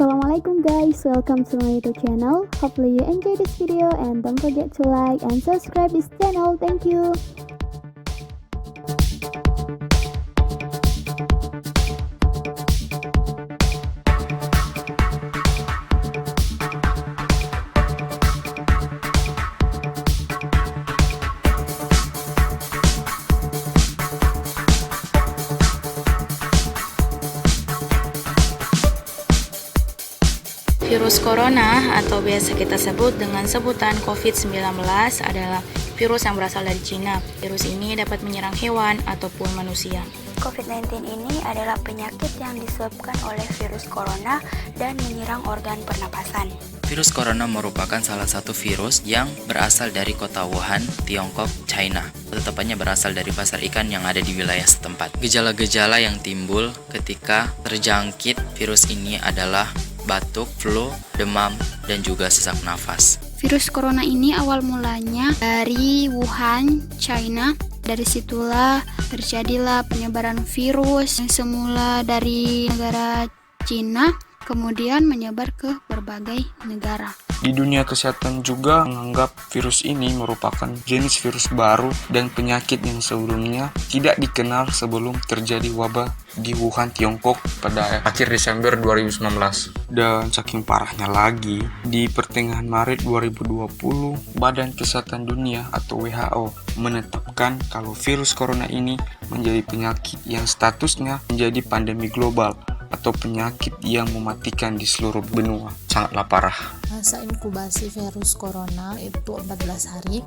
Assalamualaikum guys, welcome to my YouTube channel. Hopefully you enjoy this video and don't forget to like and subscribe this channel. Thank you. Virus corona atau biasa kita sebut dengan sebutan COVID-19 adalah virus yang berasal dari Cina. Virus ini dapat menyerang hewan ataupun manusia. COVID-19 ini adalah penyakit yang disebabkan oleh virus corona dan menyerang organ pernapasan. Virus corona merupakan salah satu virus yang berasal dari kota Wuhan, Tiongkok, China. Tepatnya berasal dari pasar ikan yang ada di wilayah setempat. Gejala-gejala yang timbul ketika terjangkit virus ini adalah batuk, flu, demam, dan juga sesak nafas. Virus corona ini awal mulanya dari Wuhan, China. Dari situlah terjadilah penyebaran virus yang semula dari negara Cina, kemudian menyebar ke berbagai negara. Di dunia kesehatan juga menganggap virus ini merupakan jenis virus baru dan penyakit yang sebelumnya tidak dikenal sebelum terjadi wabah di Wuhan, Tiongkok pada akhir Desember 2019. Dan saking parahnya lagi, di pertengahan Maret 2020, Badan Kesehatan Dunia atau WHO menetapkan kalau virus corona ini menjadi penyakit yang statusnya menjadi pandemi global atau penyakit yang mematikan di seluruh benua. Sangatlah parah. Masa inkubasi virus corona itu 14 hari.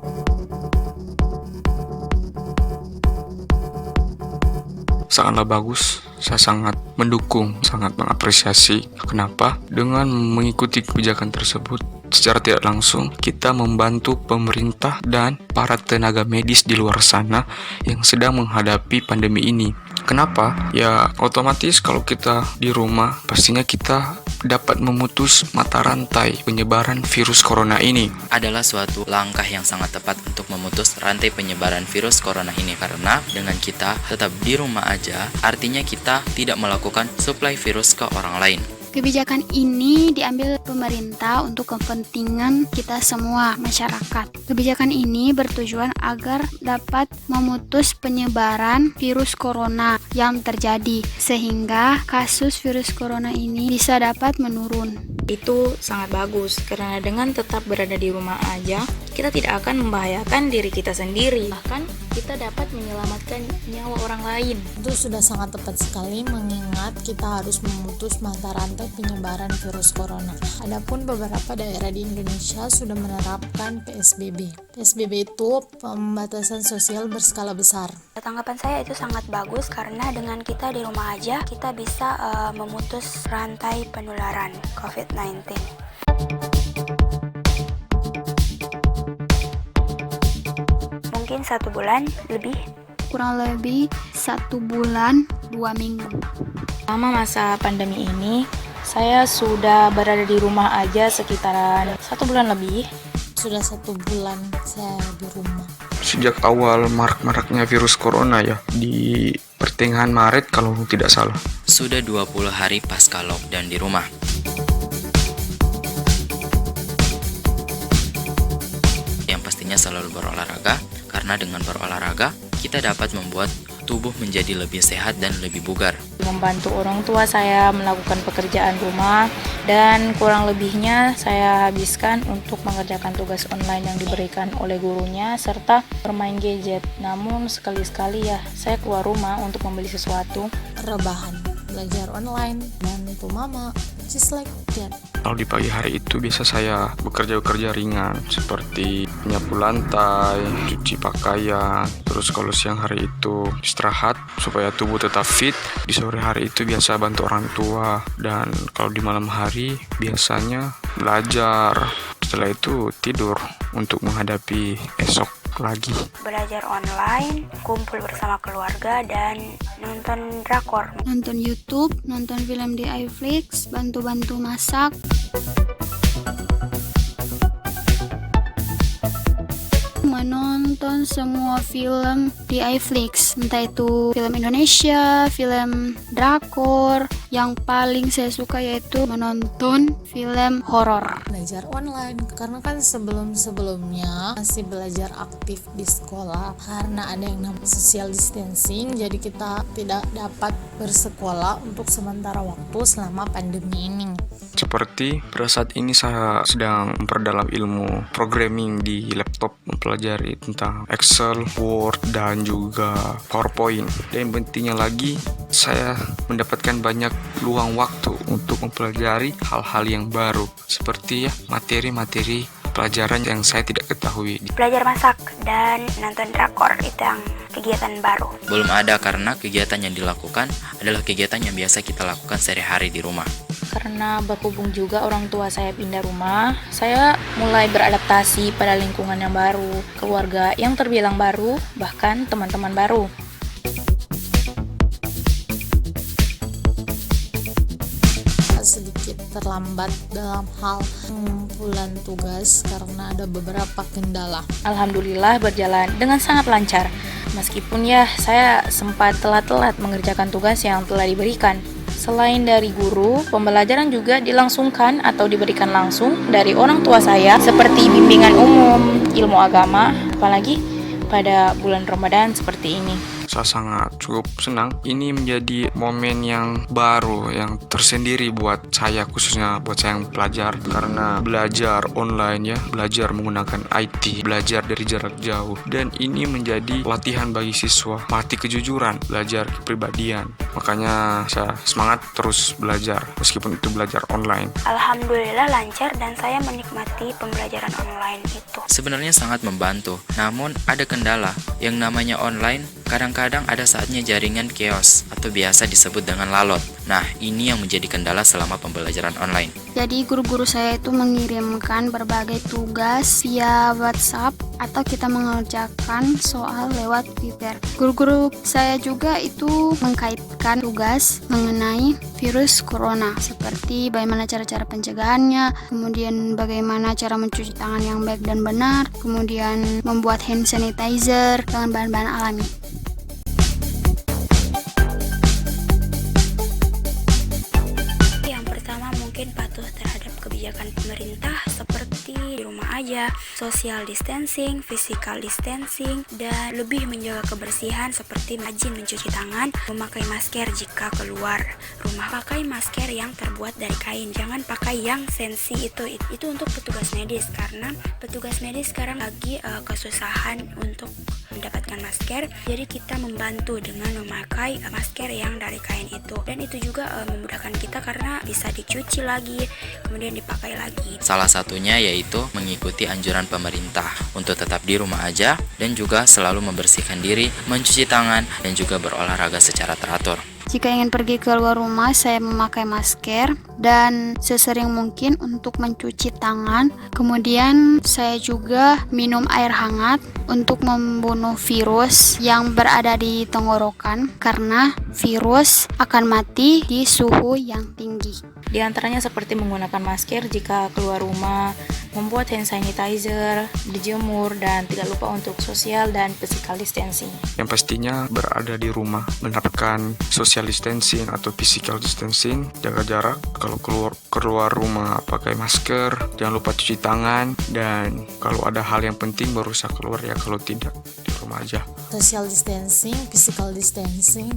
Sangatlah bagus, saya sangat mendukung, sangat mengapresiasi. Kenapa? Dengan mengikuti kebijakan tersebut, secara tidak langsung kita membantu pemerintah dan para tenaga medis di luar sana yang sedang menghadapi pandemi ini. Kenapa? Ya otomatis kalau kita di rumah pastinya kita dapat memutus mata rantai penyebaran virus corona ini. Adalah suatu langkah yang sangat tepat untuk memutus rantai penyebaran virus corona ini, karena dengan kita tetap di rumah aja, artinya kita tidak melakukan suplai virus ke orang lain. Kebijakan ini diambil pemerintah untuk kepentingan kita semua, masyarakat. Kebijakan ini bertujuan agar dapat memutus penyebaran virus corona yang terjadi, sehingga kasus virus corona ini bisa dapat menurun. Itu sangat bagus, karena dengan tetap berada di rumah aja, kita tidak akan membahayakan diri kita sendiri. Bahkan kita dapat menyelamatkan nyawa orang lain. Itu sudah sangat tepat sekali mengingat kita harus memutus mata rantai penyebaran virus corona. Adapun beberapa daerah di Indonesia sudah menerapkan PSBB. PSBB itu pembatasan sosial berskala besar. Tanggapan saya itu sangat bagus karena dengan kita di rumah aja, kita bisa memutus rantai penularan COVID-19. Mungkin 1 bulan lebih. Kurang lebih 1 bulan 2 minggu. Selama masa pandemi ini, saya sudah berada di rumah aja sekitaran 1 bulan lebih. Sudah 1 bulan saya di rumah. Sejak awal marak-maraknya virus corona ya, di pertengahan Maret kalau tidak salah. Sudah 20 hari pasca lockdown di rumah. Yang pastinya selalu berolahraga, karena dengan berolahraga kita dapat membuat tubuh menjadi lebih sehat dan lebih bugar. Membantu orang tua saya melakukan pekerjaan rumah, dan kurang lebihnya saya habiskan untuk mengerjakan tugas online yang diberikan oleh gurunya serta bermain gadget. Namun sekali-sekali ya saya keluar rumah untuk membeli sesuatu. Rebahan, belajar online, bantu mama, just like that. Kalau di pagi hari itu biasa saya bekerja ringan seperti menyapu lantai, cuci pakaian. Terus kalau siang hari itu istirahat supaya tubuh tetap fit. Di sore hari itu biasa bantu orang tua. Dan kalau di malam hari biasanya belajar. Setelah itu tidur untuk menghadapi esok lagi. Belajar online, kumpul bersama keluarga, dan nonton drakor. Nonton YouTube, nonton film di iFlix, bantu-bantu masak. Menonton semua film di iFlix, entah itu film Indonesia, film drakor, yang paling saya suka yaitu menonton film horor. Belajar online karena kan sebelum-sebelumnya masih belajar aktif di sekolah karena ada yang namanya social distancing, jadi kita tidak dapat bersekolah untuk sementara waktu selama pandemi ini. Seperti pada saat ini saya sedang memperdalam ilmu programming di laptop, mempelajari tentang Excel, Word, dan juga PowerPoint. Dan yang pentingnya lagi, saya mendapatkan banyak luang waktu untuk mempelajari hal-hal yang baru, seperti materi-materi pelajaran yang saya tidak ketahui. Belajar masak dan nonton drakor itu yang kegiatan baru. Belum ada karena kegiatan yang dilakukan adalah kegiatan yang biasa kita lakukan sehari-hari di rumah. Karena berhubung juga orang tua saya pindah rumah, saya mulai beradaptasi pada lingkungan yang baru, keluarga yang terbilang baru, bahkan teman-teman baru. Sedikit terlambat dalam hal pengumpulan tugas karena ada beberapa kendala. Alhamdulillah berjalan dengan sangat lancar, meskipun saya sempat telat-telat mengerjakan tugas yang telah diberikan. Selain dari guru, pembelajaran juga dilangsungkan atau diberikan langsung dari orang tua saya seperti bimbingan umum, ilmu agama, apalagi pada bulan Ramadan seperti ini. Saya sangat cukup senang. Ini menjadi momen yang baru, yang tersendiri buat saya, khususnya buat saya yang pelajar. Karena belajar online belajar menggunakan IT, belajar dari jarak jauh. Dan ini menjadi latihan bagi siswa, melatih kejujuran, belajar kepribadian. Makanya saya semangat terus belajar, meskipun itu belajar online. Alhamdulillah lancar dan saya menikmati pembelajaran online itu. Sebenarnya sangat membantu, namun ada kendala. Yang namanya online, kadang-kadang ada saatnya jaringan chaos atau biasa disebut dengan lalot. Nah, ini yang menjadi kendala selama pembelajaran online. Jadi guru-guru saya itu mengirimkan berbagai tugas via WhatsApp atau kita mengerjakan soal lewat Twitter. Guru-guru saya juga itu mengkaitkan tugas mengenai virus corona, seperti bagaimana cara-cara pencegahannya, kemudian bagaimana cara mencuci tangan yang baik dan benar, kemudian membuat hand sanitizer dengan bahan-bahan alami. Mungkin patuh terhadap kebijakan pemerintah seperti di rumah aja, social distancing, physical distancing, dan lebih menjaga kebersihan seperti rajin mencuci tangan, memakai masker jika keluar rumah, pakai masker yang terbuat dari kain, jangan pakai yang sensi itu untuk petugas medis, karena petugas medis sekarang lagi kesusahan untuk mendapatkan masker, jadi kita membantu dengan memakai masker yang dari kain itu, dan itu juga memudahkan kita karena bisa dicuci lagi, kemudian dipakai lagi. Salah satunya yaitu mengikuti anjuran pemerintah untuk tetap di rumah aja dan juga selalu membersihkan diri, mencuci tangan, dan juga berolahraga secara teratur. Jika ingin pergi keluar rumah, saya memakai masker dan sesering mungkin untuk mencuci tangan. Kemudian saya juga minum air hangat untuk membunuh virus yang berada di tenggorokan, karena virus akan mati di suhu yang tinggi. Di antaranya seperti menggunakan masker jika keluar rumah, membuat hand sanitizer, dijemur, dan tidak lupa untuk social dan physical distancing. Yang pastinya berada di rumah, menerapkan social distancing atau physical distancing, jaga jarak. Kalau keluar rumah pakai masker, jangan lupa cuci tangan, dan kalau ada hal yang penting baru usah keluar ya, kalau tidak di rumah aja. Social distancing, physical distancing.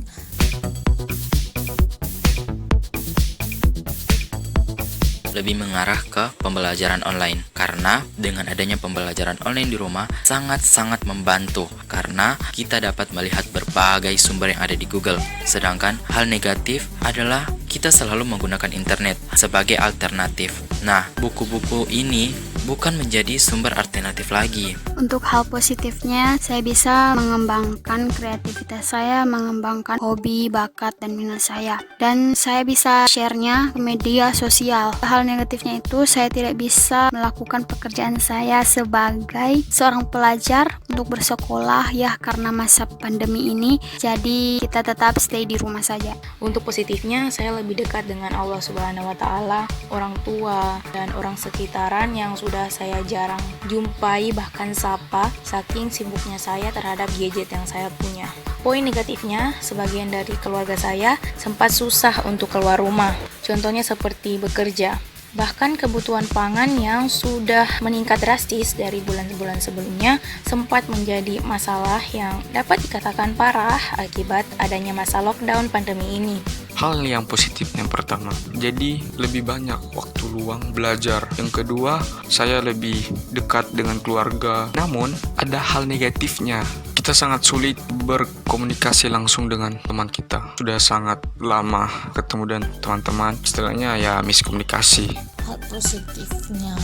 Lebih mengarah ke pembelajaran online, karena dengan adanya pembelajaran online di rumah sangat-sangat membantu karena kita dapat melihat berbagai sumber yang ada di Google. Sedangkan hal negatif adalah kita selalu menggunakan internet sebagai alternatif. Nah, buku-buku ini bukan menjadi sumber alternatif lagi. Untuk hal positifnya, saya bisa mengembangkan kreativitas saya, mengembangkan hobi, bakat, dan minat saya. Dan saya bisa share-nya ke media sosial. Hal negatifnya itu, saya tidak bisa melakukan pekerjaan saya sebagai seorang pelajar untuk bersekolah ya, karena masa pandemi ini. Jadi kita tetap stay di rumah saja. Untuk positifnya, saya lebih dekat dengan Allah Subhanahu wa Ta'ala, orang tua, dan orang sekitaran yang sudah saya jarang jumpai bahkan sapa saking sibuknya saya terhadap gadget yang saya punya. Poin negatifnya, sebagian dari keluarga saya sempat susah untuk keluar rumah. Contohnya seperti bekerja. Bahkan kebutuhan pangan yang sudah meningkat drastis dari bulan-bulan sebelumnya sempat menjadi masalah yang dapat dikatakan parah akibat adanya masa lockdown pandemi ini. Hal yang positif yang pertama, jadi lebih banyak waktu luang belajar. Yang kedua, saya lebih dekat dengan keluarga. Namun, ada hal negatifnya. Kita sangat sulit berkomunikasi langsung dengan teman kita. Sudah sangat lama ketemu dengan teman-teman, istilahnya ya miskomunikasi. Hal positifnya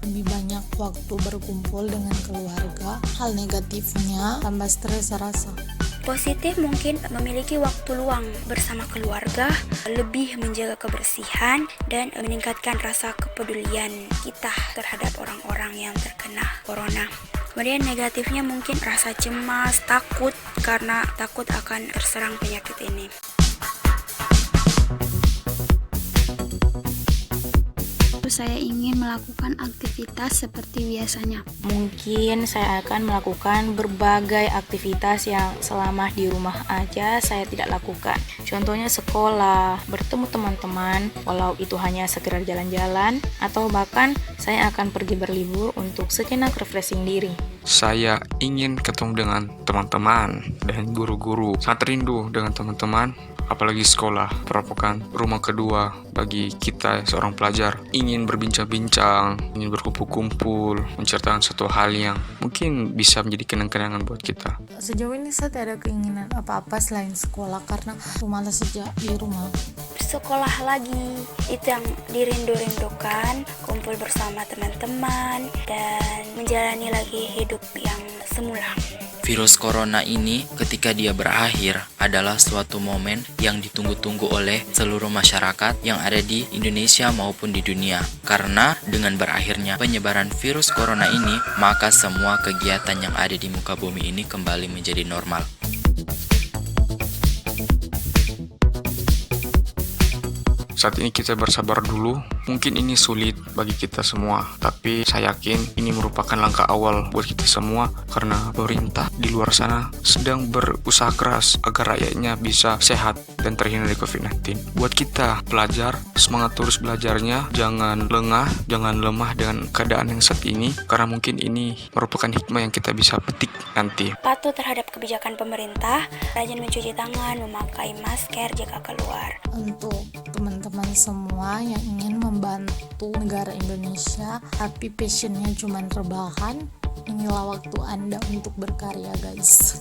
lebih banyak waktu berkumpul dengan keluarga. Hal negatifnya tambah stres rasa. Positif mungkin memiliki waktu luang bersama keluarga, lebih menjaga kebersihan, dan meningkatkan rasa kepedulian kita terhadap orang-orang yang terkena corona. Kemudian negatifnya mungkin rasa cemas, takut karena takut akan terserang penyakit ini. Saya ingin melakukan aktivitas seperti biasanya. Mungkin saya akan melakukan berbagai aktivitas yang selama di rumah aja saya tidak lakukan. Contohnya sekolah, bertemu teman-teman, walau itu hanya sekedar jalan-jalan, atau bahkan saya akan pergi berlibur untuk sejenak refreshing diri. Saya ingin ketemu dengan teman-teman dan guru-guru. Sangat rindu dengan teman-teman, apalagi sekolah, merupakan rumah kedua bagi kita seorang pelajar. Ingin berbincang-bincang, ingin berkumpul-kumpul, menceritakan suatu hal yang mungkin bisa menjadi kenang-kenangan buat kita. Sejauh ini saya tidak ada keinginan apa-apa selain sekolah karena malas sejak di rumah. Sekolah lagi, itu yang dirindu-rindukan, kumpul bersama teman-teman, dan menjalani lagi hidup yang semula. Virus corona ini ketika dia berakhir adalah suatu momen yang ditunggu-tunggu oleh seluruh masyarakat yang ada di Indonesia maupun di dunia. Karena dengan berakhirnya penyebaran virus corona ini, maka semua kegiatan yang ada di muka bumi ini kembali menjadi normal. Saat ini kita bersabar dulu, mungkin ini sulit bagi kita semua, tapi saya yakin ini merupakan langkah awal buat kita semua karena pemerintah di luar sana sedang berusaha keras agar rakyatnya bisa sehat dan terhindar dari COVID-19. Buat kita pelajar, semangat terus belajarnya, jangan lengah, jangan lemah dengan keadaan yang saat ini, karena mungkin ini merupakan hikmah yang kita bisa petik nanti. Patuh terhadap kebijakan pemerintah, rajin mencuci tangan, memakai masker jika keluar. Untuk teman-teman semua yang ingin membantu negara Indonesia tapi passionnya cuma rebahan, inilah waktu Anda untuk berkarya, guys.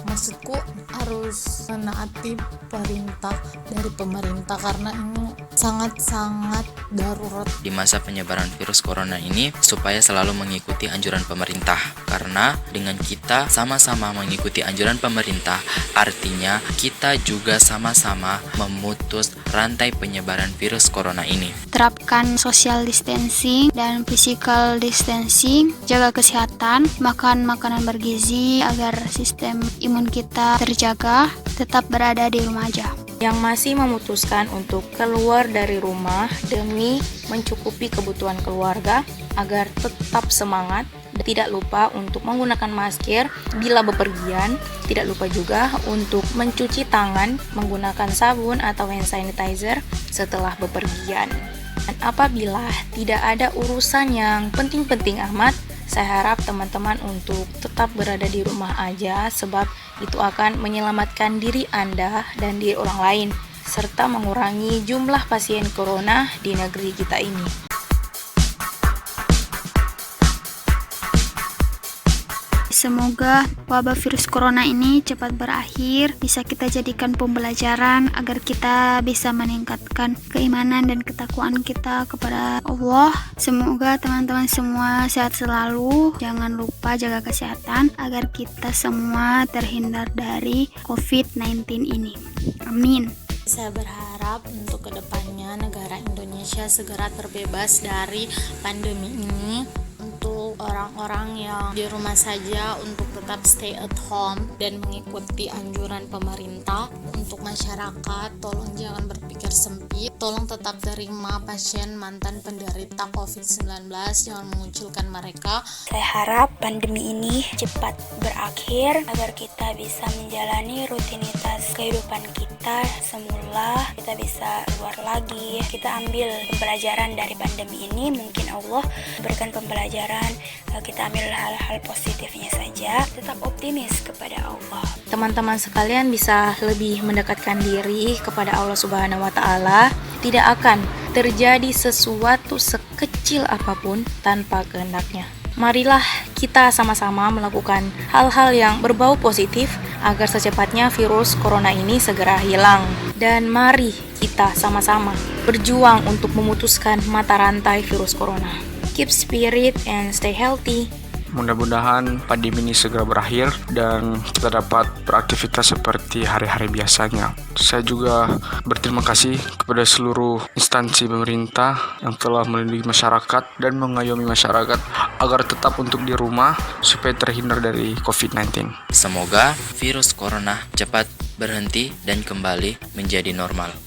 Maksudku harus menaati perintah dari pemerintah karena ini sangat-sangat darurat. Di masa penyebaran virus corona ini supaya selalu mengikuti anjuran pemerintah, karena dengan kita sama-sama mengikuti anjuran pemerintah artinya kita juga sama-sama memutus rantai penyebaran virus corona ini. Terapkan social distancing dan physical distancing, jaga kesehatan, makan makanan bergizi agar sistem imun kita terjaga, tetap berada di rumah aja. Yang masih memutuskan untuk keluar dari rumah demi mencukupi kebutuhan keluarga agar tetap semangat, tidak lupa untuk menggunakan masker bila bepergian, tidak lupa juga untuk mencuci tangan menggunakan sabun atau hand sanitizer setelah bepergian. Dan apabila tidak ada urusan yang penting-penting amat, saya harap teman-teman untuk tetap berada di rumah aja, sebab itu akan menyelamatkan diri Anda dan diri orang lain, serta mengurangi jumlah pasien corona di negeri kita ini. Semoga wabah virus corona ini cepat berakhir, bisa kita jadikan pembelajaran agar kita bisa meningkatkan keimanan dan ketakwaan kita kepada Allah. Semoga teman-teman semua sehat selalu, jangan lupa jaga kesehatan agar kita semua terhindar dari COVID-19 ini. Amin. Saya berharap untuk kedepannya negara Indonesia segera terbebas dari pandemi ini. Untuk orang-orang yang di rumah saja untuk tetap stay at home dan mengikuti anjuran pemerintah. Untuk masyarakat, tolong jangan berpikir sempit, tolong tetap terima pasien mantan penderita COVID-19, jangan mengucilkan mereka. Saya harap pandemi ini cepat berakhir agar kita bisa menjalani rutinitas kehidupan kita semula, kita bisa keluar lagi, kita ambil pembelajaran dari pandemi ini. Mungkin Allah berikan pembelajaran, kita ambil hal-hal positifnya saja, tetap optimis kepada Allah. Teman-teman sekalian bisa lebih mendekatkan diri kepada Allah Subhanahu wa Ta'ala. Tidak akan terjadi sesuatu sekecil apapun tanpa kehendaknya. Marilah kita sama-sama melakukan hal-hal yang berbau positif agar secepatnya virus corona ini segera hilang. Dan mari kita sama-sama berjuang untuk memutuskan mata rantai virus corona. Keep spirit and stay healthy. Mudah-mudahan pandemi ini segera berakhir dan kita dapat beraktivitas seperti hari-hari biasanya. Saya juga berterima kasih kepada seluruh instansi pemerintah yang telah melindungi masyarakat dan mengayomi masyarakat agar tetap untuk di rumah supaya terhindar dari COVID-19. Semoga virus corona cepat berhenti dan kembali menjadi normal.